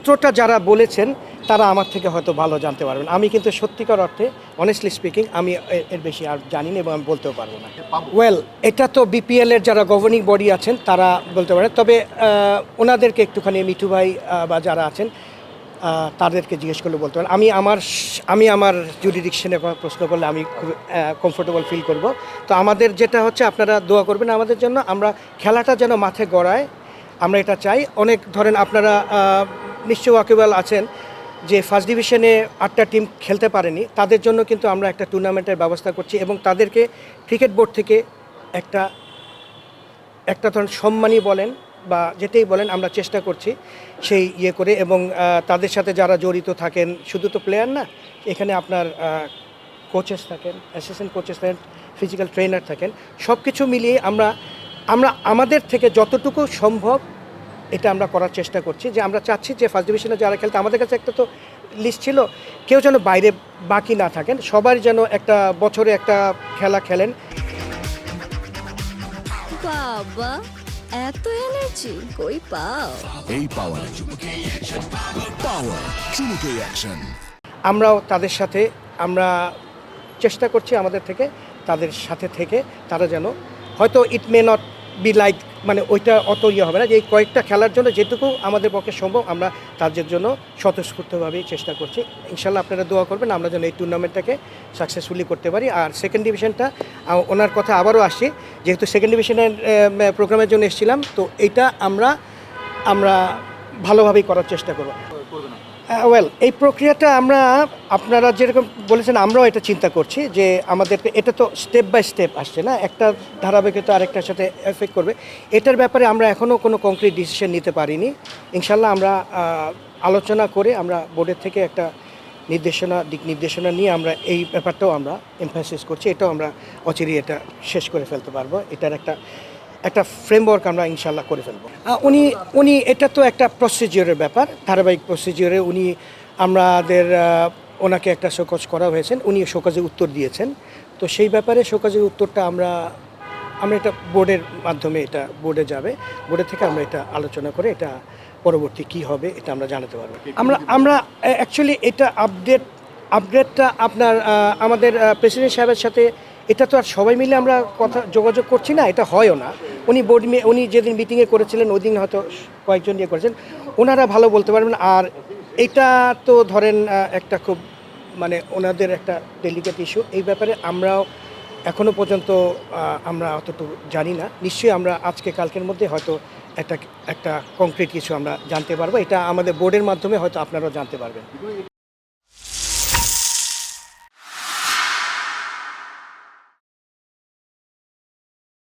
সূত্রটা যারা বলেছেন তারা আমার থেকে হয়তো ভালো জানতে পারবেন। আমি কিন্তু সত্যিকার অর্থে অনেস্টলি স্পিকিং আমি এর বেশি আর জানি না এবং আমি বলতেও পারবো না। ওয়েল, এটা তো বিপিএল এর যারা গভর্নিং বডি আছেন তারা বলতে পারেন, তবে ওনাদেরকে একটুখানি মিঠু ভাই বা যারা আছেন তাদেরকে জিজ্ঞেস করলে বলতে পারেন। আমি আমার জুরিডিকশনে প্রশ্ন করলে আমি খুব কমফোর্টেবল ফিল করব। তো আমাদের যেটা হচ্ছে আপনারা দোয়া করবেন আমাদের জন্য, আমরা খেলাটা যেন মাঠে গড়ায় আমরা এটা চাই। অনেক ধরেন আপনারা নিশ্চয় ওয়াকিবল আছেন যে ফার্স্ট ডিভিশনে 8টা টিম খেলতে পারেনি, তাদের জন্য কিন্তু আমরা একটা টুর্নামেন্টের ব্যবস্থা করছি এবং তাদেরকে ক্রিকেট বোর্ড থেকে একটা একটা ধরনের সম্মানী বলেন বা যেটাই বলেন আমরা চেষ্টা করছি সেই ইয়ে করে, এবং তাদের সাথে যারা জড়িত থাকেন, শুধু তো প্লেয়ার না, এখানে আপনার কোচেস থাকেন, অ্যাসিস্ট্যান্ট কোচেস থাকেন, ফিজিক্যাল ট্রেনার থাকেন, সব কিছু মিলিয়ে আমরা আমাদের থেকে যতটুকু সম্ভব এটা আমরা করার চেষ্টা করছি। যে আমরা চাচ্ছি যে ফার্স্ট ডিভিশনে যারা খেলতে, আমাদের কাছে একটা তো লিস্ট ছিল, কেউ যেন বাইরে বাকি না থাকেন, সবার যেন একটা বছরে একটা খেলা খেলেন। বাবা, এত এনার্জি কই পাও? এই পাওয়ার চুমুকে অ্যাকশন। আমরাও তাদের সাথে আমরা চেষ্টা করছি আমাদের থেকে তাদের সাথে থেকে তারা যেন হয়তো ইট মে নট বি লাইক, মানে ওইটা অত ইয়ে হবে না, যে এই কয়েকটা খেলার জন্য যেটুকু আমাদের পক্ষে সম্ভব আমরা তাদের জন্য স্বতঃস্ফূর্তভাবেই চেষ্টা করছি। ইনশাল্লাহ আপনারা দোয়া করবেন আমরা যেন এই টুর্নামেন্টটাকে সাকসেসফুলি করতে পারি। আর সেকেন্ড ডিভিশনটা ওনার কথা আবারও আসছি, যেহেতু সেকেন্ড ডিভিশনের প্রোগ্রামের জন্য এসেছিলাম, তো এইটা আমরা ভালোভাবেই করার চেষ্টা করব। ওয়েল, এই প্রক্রিয়াটা আমরা আপনারা যেরকম বলেছেন আমরাও এটা চিন্তা করছি যে আমাদেরকে এটা তো স্টেপ বাই স্টেপ আসছে না, একটা ধারাবাহিকতা আরেকটার সাথে এফেক্ট করবে। এটার ব্যাপারে আমরা এখনও কোনো কংক্রিট ডিসিশন নিতে পারিনি। ইনশাল্লাহ আমরা আলোচনা করে আমরা বোর্ডের থেকে একটা দিক নির্দেশনা নিয়ে আমরা এই ব্যাপারটাও আমরা এমফাসিস করছি, এটাও আমরা অচিরেই এটা শেষ করে ফেলতে পারবো। এটার একটা ফ্রেমওয়ার্ক আমরা ইনশাল্লাহ করে ফেলবো। উনি এটা তো একটা প্রসিজিওরের ব্যাপার, ধারাবাহিক প্রসিজিওরে আমাদের ওনাকে একটা শোকজ করা হয়েছেন, উনি শোকজের উত্তর দিয়েছেন। তো সেই ব্যাপারে শোকজের উত্তরটা আমরা এটা বোর্ডের মাধ্যমে এটা বোর্ডে যাবে, বোর্ডের থেকে আমরা এটা আলোচনা করে এটা পরবর্তী কি হবে এটা আমরা জানাতে পারবো। আমরা অ্যাকচুয়ালি এটা আপডেটটা আপনার আমাদের প্রেসিডেন্ট সাহেবের সাথে, এটা তো আর সবাই মিলে আমরা যোগাযোগ করছি না, এটা হয়ও না। উনি যেদিন মিটিংয়ে করেছিলেন ওই দিন হয়তো কয়েকজন ইয়ে করেছেন, ওনারা ভালো বলতে পারবেন। আর এটা তো ধরেন একটা খুব মানে ওনাদের একটা ডেলিকেট ইস্যু, এই ব্যাপারে আমরাও এখনও পর্যন্ত আমরা অতটুকু জানি না। নিশ্চয়ই আমরা আজকে কালকের মধ্যে হয়তো একটা কংক্রিট কিছু আমরা জানতে পারবো, এটা আমাদের বোর্ডের মাধ্যমে হয়তো আপনারাও জানতে পারবেন।